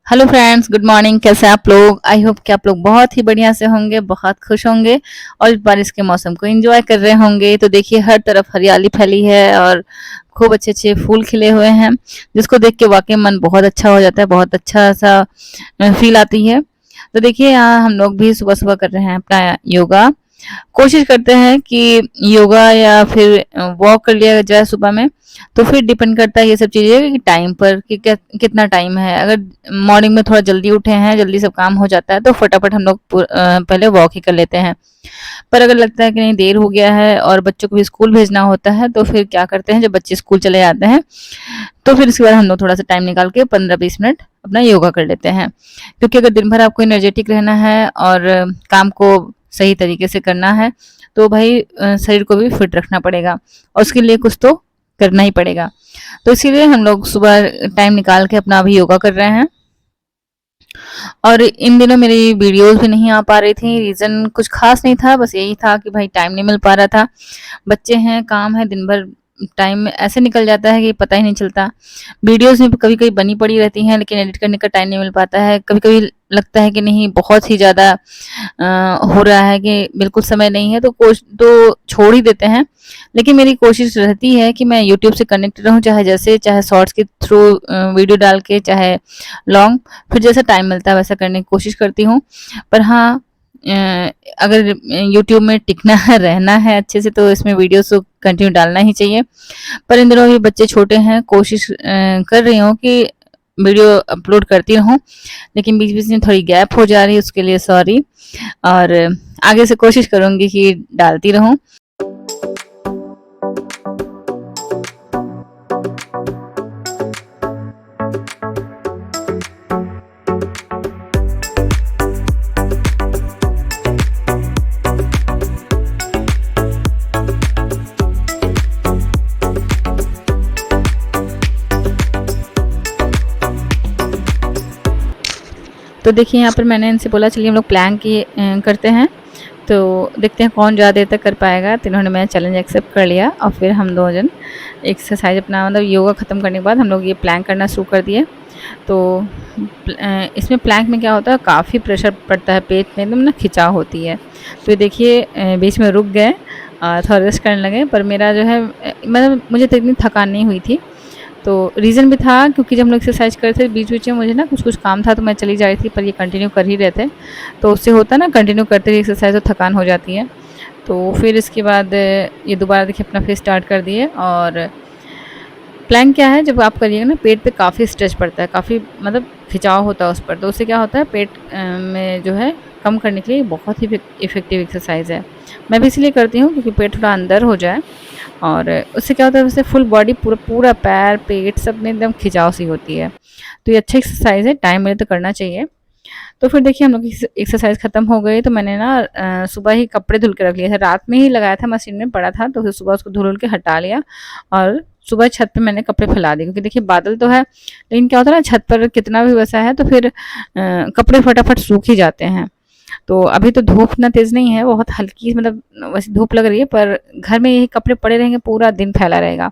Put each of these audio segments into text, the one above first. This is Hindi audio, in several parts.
Hello friends, good morning. कैसे हैं आप लोग? आई होप कि आप लोग बहुत ही बढ़िया से होंगे, बहुत खुश होंगे और इस बारिश के मौसम को एंजॉय कर रहे होंगे। तो देखिए, हर तरफ हरियाली फैली है और खूब अच्छे अच्छे फूल खिले हुए हैं, जिसको देख के वाकई मन बहुत अच्छा हो जाता है, बहुत अच्छा सा फील आती है। तो देखिए, यहाँ हम लोग भी सुबह सुबह कर रहे हैं अपना योगा। कोशिश करते हैं कि योगा या फिर वॉक कर लिया जाए सुबह में। तो फिर डिपेंड करता है ये सब चीज़ें कि टाइम पर कि कितना टाइम है। अगर मॉर्निंग में थोड़ा जल्दी उठे हैं, जल्दी सब काम हो जाता है, तो फटाफट हम लोग पहले वॉक ही कर लेते हैं। पर अगर लगता है कि नहीं, देर हो गया है और बच्चों को भी स्कूल भेजना होता है, तो फिर क्या करते हैं, जब बच्चे स्कूल चले जाते हैं तो फिर इसके बाद हम लोग थोड़ा सा टाइम निकाल के 15-20 मिनट अपना योगा कर लेते हैं। क्योंकि अगर दिन भर आपको एनर्जेटिक रहना है और काम को सही तरीके से करना है, तो भाई शरीर को भी फिट रखना पड़ेगा और उसके लिए कुछ तो करना ही पड़ेगा। तो इसीलिए हम लोग सुबह टाइम निकाल के अपना अभी योगा कर रहे हैं। और इन दिनों मेरी वीडियोस भी नहीं आ पा रही थी। रीज़न कुछ खास नहीं था, बस यही था कि भाई टाइम नहीं मिल पा रहा था। बच्चे हैं, काम है, दिन भर टाइम ऐसे निकल जाता है कि पता ही नहीं चलता। वीडियोस भी कभी कभी बनी पड़ी रहती हैं, लेकिन एडिट करने का टाइम नहीं मिल पाता है। कभी कभी लगता है कि नहीं, बहुत ही ज़्यादा हो रहा है कि बिल्कुल समय नहीं है, तो छोड़ ही देते हैं। लेकिन मेरी कोशिश रहती है कि मैं यूट्यूब से कनेक्ट रहूं, चाहे जैसे चाहे शॉर्ट्स के थ्रू वीडियो डाल के, चाहे लॉन्ग, फिर जैसा टाइम मिलता है वैसा करने की कोशिश करती हूँ। पर हाँ, अगर यूट्यूब में टिकना है, रहना है अच्छे से, तो इसमें वीडियोस तो कंटिन्यू डालना ही चाहिए। पर इन दिनों भी बच्चे छोटे हैं, कोशिश कर रही हूँ कि वीडियो अपलोड करती रहूँ, लेकिन बीच बीच में थोड़ी गैप हो जा रही है, उसके लिए सॉरी। और आगे से कोशिश करूँगी कि डालती रहूँ। तो देखिए, यहाँ पर मैंने इनसे बोला चलिए हम लोग प्लान किए करते हैं, तो देखते हैं कौन ज़्यादा देर तक कर पाएगा। तो इन्होंने मेरा चैलेंज एक्सेप्ट कर लिया और फिर हम 2 जन एक्सरसाइज अपना मतलब योगा ख़त्म करने के बाद हम लोग ये प्लैंक करना शुरू कर दिए। तो इसमें प्लैंक में क्या होता है, काफ़ी प्रेशर पड़ता है, पेट में एकदम ना खिंचाव होती है। तो ये देखिए, बीच में रुक गए और थोड़ा रेस्ट करने लगे। पर मेरा जो है मतलब मुझे तो इतनी थकान नहीं हुई थी। तो रीज़न भी था क्योंकि जब हम लोग एक्सरसाइज कर रहे थे, बीच बीच में मुझे ना कुछ कुछ काम था, तो मैं चली जा रही थी, पर ये कंटिन्यू कर ही रहे थे। तो उससे होता है ना, कंटिन्यू करते रहिए एक्सरसाइज, तो थकान हो जाती है। तो फिर इसके बाद ये दोबारा देखिए अपना फिर स्टार्ट कर दिए। और प्लैंक क्या है, जब आप करिएगा ना, पेट पे काफ़ी स्ट्रेच पड़ता है, काफ़ी मतलब खिंचाव होता है उस पर। तो उससे क्या होता है, पेट में जो है कम करने के लिए बहुत ही इफ़ेक्टिव एक्सरसाइज है। मैं भी इसलिए करती हूँ क्योंकि पेट थोड़ा अंदर हो जाए, और उससे क्या होता है, उससे फुल बॉडी, पूरा पूरा पैर पेट सब में एकदम खिंचाव सी होती है। तो ये अच्छा एक्सरसाइज है, टाइम मिले तो करना चाहिए। तो फिर देखिए, हम लोग की एक्सरसाइज खत्म हो गई, तो मैंने ना सुबह ही कपड़े धुल के रख लिए थे। रात में ही लगाया था, मशीन में पड़ा था, तो फिर सुबह उसको धुल के हटा लिया और सुबह छत पे मैंने कपड़े फैला दिए। क्योंकि देखिए बादल तो है, लेकिन क्या होता है ना, छत पर कितना भी वैसा है तो फिर कपड़े फटाफट सूख ही जाते हैं। तो अभी तो धूप ना तेज़ नहीं है, बहुत हल्की मतलब वैसे धूप लग रही है, पर घर में यही कपड़े पड़े रहेंगे, पूरा दिन फैला रहेगा।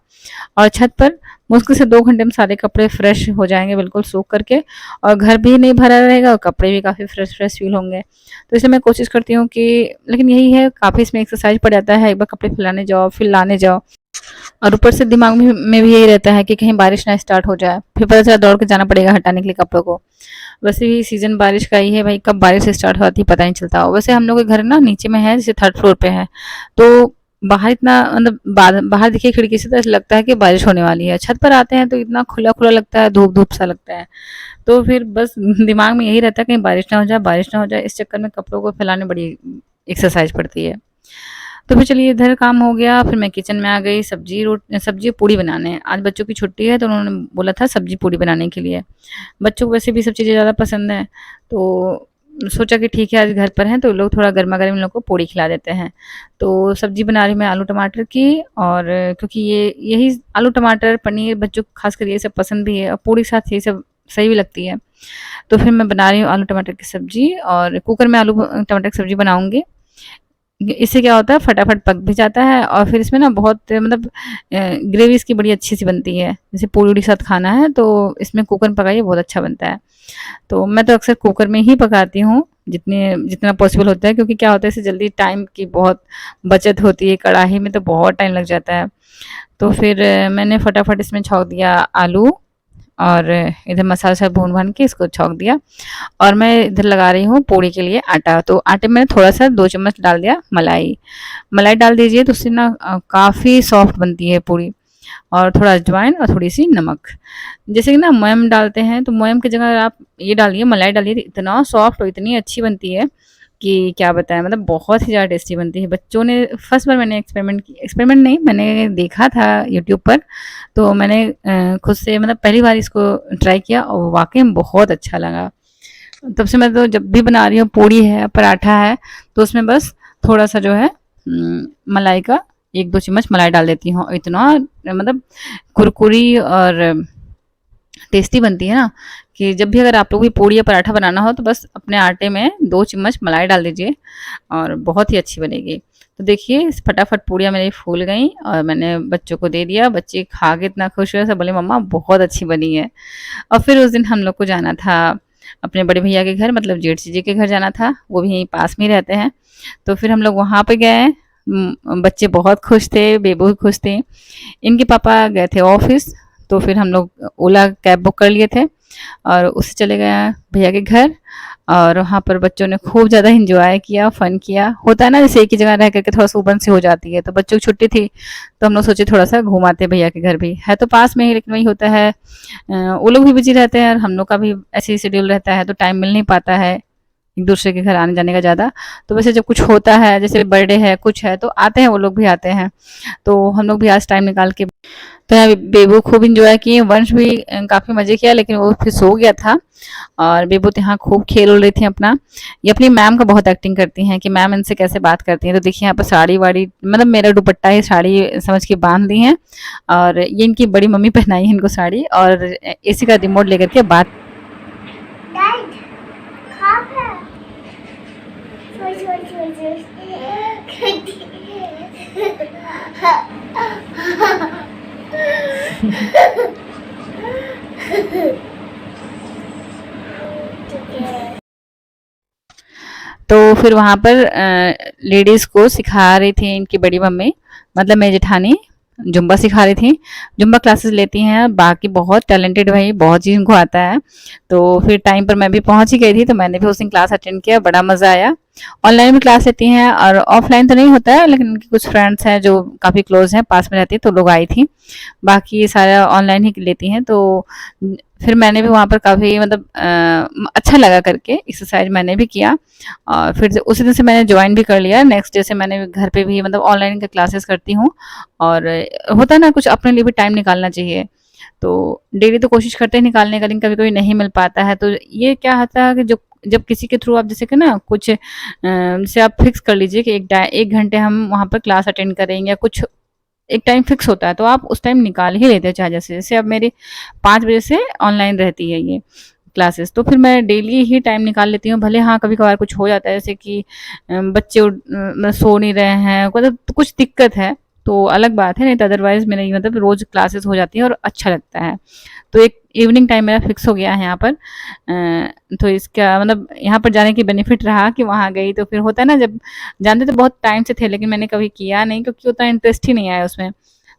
और छत पर मुश्किल से 2 घंटे में सारे कपड़े फ्रेश हो जाएँगे, बिल्कुल सूख करके, और घर भी नहीं भरा रहेगा और कपड़े भी काफ़ी फ्रेश-फ्रेश फ़ील होंगे। तो इसलिए मैं कोशिश करती हूँ कि, लेकिन यही है, काफ़ी इसमें एक्सरसाइज पड़ जाता है, एक बार कपड़े फैलाने जाओ, फिर लाने जाओ, और ऊपर से दिमाग में भी यही रहता है कि कहीं बारिश ना स्टार्ट हो जाए, फिर पता चला दौड़ के जाना पड़ेगा हटाने के लिए कपड़ों को। वैसे भी सीज़न बारिश का ही है भाई, कब बारिश स्टार्ट हो जाती है पता नहीं चलता। वैसे हम लोग के घर ना नीचे में है, जैसे 3rd फ्लोर पे है, तो बाहर इतना मतलब बाहर देखिए खिड़की से, तो ऐसा लगता है कि बारिश होने वाली है। छत पर आते हैं तो इतना खुला-खुला लगता है, धूप-धूप सा लगता है। तो फिर बस दिमाग में यही रहता है कहीं बारिश ना हो जाए, बारिश ना हो जाए। इस चक्कर में कपड़ों को फैलाने बड़ी एक्सरसाइज पड़ती है। तो फिर चलिए, इधर काम हो गया, फिर मैं किचन में आ गई सब्जी पूड़ी बनाने। आज बच्चों की छुट्टी है, तो उन्होंने बोला था सब्जी पूड़ी बनाने के लिए। बच्चों को वैसे भी सब चीज़ें ज़्यादा पसंद हैं, तो सोचा कि ठीक है, आज घर पर हैं तो लोग थोड़ा गरमा-गरम इन लोग को पूड़ी खिला देते हैं। तो सब्जी बना रही मैं आलू टमाटर की, और क्योंकि ये यही आलू टमाटर पनीर बच्चों को खासकर ये सब पसंद भी है, और पूड़ी के साथ ये सब सही भी लगती है। तो फिर मैं बना रही हूँ आलू टमाटर की सब्जी, और कुकर में आलू टमाटर की सब्जी बनाऊँगी। इससे क्या होता है, फटाफट पक भी जाता है, और फिर इसमें ना बहुत मतलब ग्रेवी इसकी बड़ी अच्छी सी बनती है। जैसे पूड़ी के साथ खाना है तो इसमें कुकर में पकाइए, बहुत अच्छा बनता है। तो मैं तो अक्सर कुकर में ही पकाती हूँ जितना पॉसिबल होता है, क्योंकि क्या होता है इससे जल्दी टाइम की बहुत बचत होती है। कढ़ाई में तो बहुत टाइम लग जाता है। तो फिर मैंने फटाफट इसमें छौंक दिया आलू, और इधर मसाला सब भून भान के इसको छौंक दिया। और मैं इधर लगा रही हूँ पूड़ी के लिए आटा। तो आटे में थोड़ा सा 2 चम्मच डाल दिया मलाई। मलाई डाल दीजिए तो उससे ना काफ़ी सॉफ्ट बनती है पूड़ी। और थोड़ा अजवाइन और थोड़ी सी नमक। जैसे कि ना मोयम डालते हैं, तो मोयम की जगह आप ये डालिए, मलाई डालिए, तो इतना सॉफ्ट और इतनी अच्छी बनती है कि क्या बताएं। मतलब बहुत ही ज़्यादा टेस्टी बनती है। बच्चों ने फर्स्ट बार मैंने एक्सपेरिमेंट नहीं, मैंने देखा था यूट्यूब पर। तो मैंने खुद से मतलब पहली बार इसको ट्राई किया और वाकई में बहुत अच्छा लगा। तब से मैं तो जब भी बना रही हूँ, पूड़ी है पराठा है, तो उसमें बस थोड़ा सा जो है मलाई का 1-2 चम्मच मलाई डाल देती हूँ। इतना मतलब कुरकुरी और टेस्टी बनती है ना, कि जब भी अगर आप लोग भी पूड़ी या पराठा बनाना हो तो बस अपने आटे में 2 चम्मच मलाई डाल दीजिए और बहुत ही अच्छी बनेगी। तो देखिए फटाफट पूड़ियाँ मेरी फूल गई और मैंने बच्चों को दे दिया। बच्चे खा के इतना खुश हुए, सब बोले मम्मा बहुत अच्छी बनी है। और फिर उस दिन हम लोग को जाना था अपने बड़े भैया के घर, मतलब जेठ जी के घर जाना था। वो भी यहीं पास में ही रहते हैं। तो फिर हम लोग वहाँ पे गए। बच्चे बहुत खुश थे, बेबू भी खुश थे। इनके पापा गए थे ऑफिस। तो फिर हम लोग ओला कैब बुक कर लिए थे और उससे चले गए भैया के घर। और वहाँ पर बच्चों ने खूब ज़्यादा एंजॉय किया, फन किया। होता है ना जैसे एक ही जगह रह करके थोड़ा सा उबन सी हो जाती है, तो बच्चों की छुट्टी थी तो हम लोग सोचे थोड़ा सा घुमाते भैया के घर भी है, तो पास में ही, लेकिन वही होता है वो लोग भी बिजी रहते हैं और हम लोग का भी ऐसे ही शेड्यूल रहता है, तो टाइम मिल नहीं पाता है एक दूसरे के घर आने जाने का ज़्यादा। तो वैसे जब कुछ होता है जैसे बर्थडे है कुछ है तो आते हैं, वो लोग भी आते हैं। तो हम लोग भी आज टाइम निकाल के, तो यहाँ बेबू खूब इंजॉय किए, वंश भी काफ़ी मज़े किया, लेकिन वो फिर सो गया था। और बेबू तो यहाँ खूब खेल रही थी अपना। ये अपनी मैम का बहुत एक्टिंग करती हैं कि मैम इनसे कैसे बात करती हैं। तो देखिए यहाँ पर साड़ी वाड़ी, मतलब मेरा दुपट्टा ही साड़ी समझ के बांध दी हैं। और ये इनकी बड़ी मम्मी पहनाई है इनको साड़ी, और एसी का रिमोट लेकर के बात। तो फिर वहाँ पर लेडीज़ को सिखा रही थी इनकी बड़ी मम्मी, मतलब मेरी जेठानी जुम्बा सिखा रही थी। जुम्बा क्लासेस लेती हैं, बाकी बहुत टैलेंटेड भाई, बहुत चीज़ इनको आता है। तो फिर टाइम पर मैं भी पहुँच ही गई थी, तो मैंने भी उस दिन क्लास अटेंड किया, बड़ा मज़ा आया। ऑनलाइन भी क्लास लेती हैं और ऑफलाइन तो नहीं होता है, लेकिन उनकी कुछ फ्रेंड्स हैं जो काफ़ी क्लोज हैं, पास में रहती हैं, तो लोग आई थी। बाकी सारा ऑनलाइन ही लेती हैं। तो फिर मैंने भी वहाँ पर काफ़ी मतलब अच्छा लगा करके, एक्सरसाइज मैंने भी किया। और फिर उसी दिन से मैंने ज्वाइन भी कर लिया। नेक्स्ट डे से मैंने घर पे भी मतलब ऑनलाइन के क्लासेस करती हूँ। और होता है ना कुछ अपने लिए भी टाइम निकालना चाहिए। तो डेली तो कोशिश करते हैं निकालने का, लेकिन कभी कभी नहीं मिल पाता है। तो ये क्या होता है कि जो जब किसी के थ्रू आप जैसे कि ना कुछ जैसे आप फिक्स कर लीजिए कि 1 घंटे हम वहाँ पर क्लास अटेंड करेंगे, या कुछ एक टाइम फिक्स होता है तो आप उस टाइम निकाल ही लेते हैं। चाहे जैसे जैसे अब मेरी 5 बजे से ऑनलाइन रहती है ये क्लासेस, तो फिर मैं डेली ही टाइम निकाल लेती हूँ। भले हाँ कभी कभार कुछ हो जाता है, जैसे कि बच्चे मतलब सो नहीं रहे हैं, मतलब तो कुछ दिक्कत है तो अलग बात है, नहीं तो अदरवाइज मेरी मतलब रोज क्लासेस हो जाती है और अच्छा लगता है। तो एक इवनिंग टाइम मेरा फिक्स हो गया है यहाँ पर। तो इसका मतलब यहाँ पर जाने की बेनिफिट रहा कि वहाँ गई तो फिर होता है ना, जब जानते तो बहुत टाइम से थे, लेकिन मैंने कभी किया नहीं क्योंकि उतना इंटरेस्ट ही नहीं आया उसमें।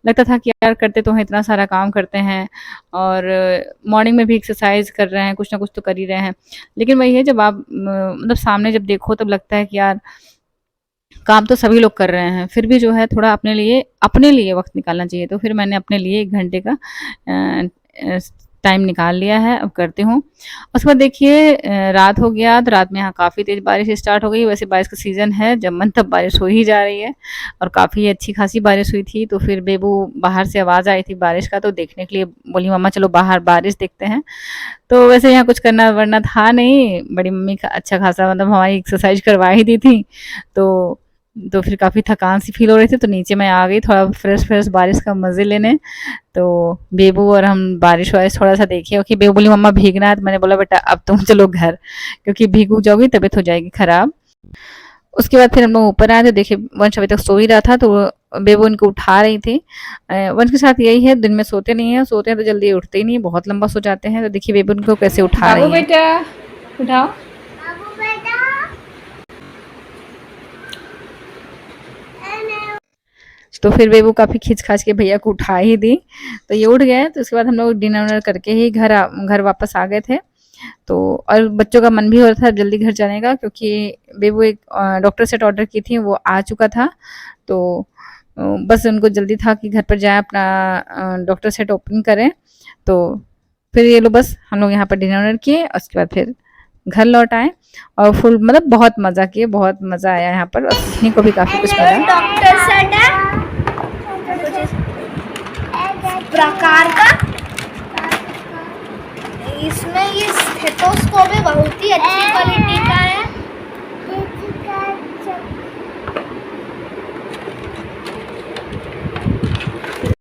लगता था कि यार करते तो हैं, इतना सारा काम करते हैं और मॉर्निंग में भी एक्सरसाइज कर रहे हैं, कुछ ना कुछ तो कर ही रहे हैं। लेकिन वही है, जब आप मतलब सामने जब देखो तब लगता है कि यार काम तो सभी लोग कर रहे हैं, फिर भी जो है थोड़ा अपने लिए वक्त निकालना चाहिए। तो फिर मैंने अपने लिए 1 घंटे का टाइम निकाल लिया है, अब करती हूँ। उसके बाद देखिए रात हो गया, तो रात में यहाँ काफ़ी तेज़ बारिश स्टार्ट हो गई। वैसे बारिश का सीज़न है, जब मन तब बारिश हो ही जा रही है और काफ़ी अच्छी खासी बारिश हुई थी। तो फिर बेबू बाहर से आवाज़ आई थी बारिश का, तो देखने के लिए बोली मम्मा चलो बाहर बारिश देखते हैं। तो वैसे यहाँ कुछ करना वरना था नहीं, बड़ी मम्मी का अच्छा खासा मतलब हमारी एक्सरसाइज करवा ही दी थी। तो फिर काफ़ी थकान सी फील हो रही थी, तो नीचे मैं आ गई थोड़ा फ्रेश फ्रेश बारिश का मज़े लेने। तो बेबू और हम बारिश वारिश थोड़ा सा देखे, क्योंकि बेबू बोली मम्मा भीगना है, तो मैंने बोला बेटा अब तुम चलो घर, क्योंकि भीगू जाओगी तबीयत हो जाएगी ख़राब। उसके बाद फिर हम लोग ऊपर आए तो देखिए वंश अभी तक सो ही रहा था, तो बेबो उनको उठा रही थी। वंश के साथ यही है, दिन में सोते नहीं है, सोते हैं तो जल्दी उठते ही नहीं, बहुत लंबा सो जाते हैं। तो देखिए बेबो उनको कैसे उठा रही है। बेटा उठाओ। तो फिर बेबू काफ़ी खींच खाच के भैया को उठा ही दी, तो ये उठ गए। तो उसके बाद हम लोग डिनर उनर करके ही घर वापस आ गए थे। तो और बच्चों का मन भी हो रहा था जल्दी घर जाने का, क्योंकि बेबू एक डॉक्टर सेट ऑर्डर की थी, वो आ चुका था। तो बस उनको जल्दी था कि घर पर जाए अपना डॉक्टर सेट ओपन करें। तो फिर ये लोग बस हम लोग यहाँ पर डिनर उनर किए, उसके बाद फिर घर लौट आए और फुल मतलब बहुत मज़ा किए, बहुत मज़ा आया यहाँ पर और सीखने को भी काफ़ी कुछ मिला। डॉक्टर सेट है प्रकार का, इसमें ये स्टेथोस्कोप है, बहुत ही अच्छी क्वालिटी का है।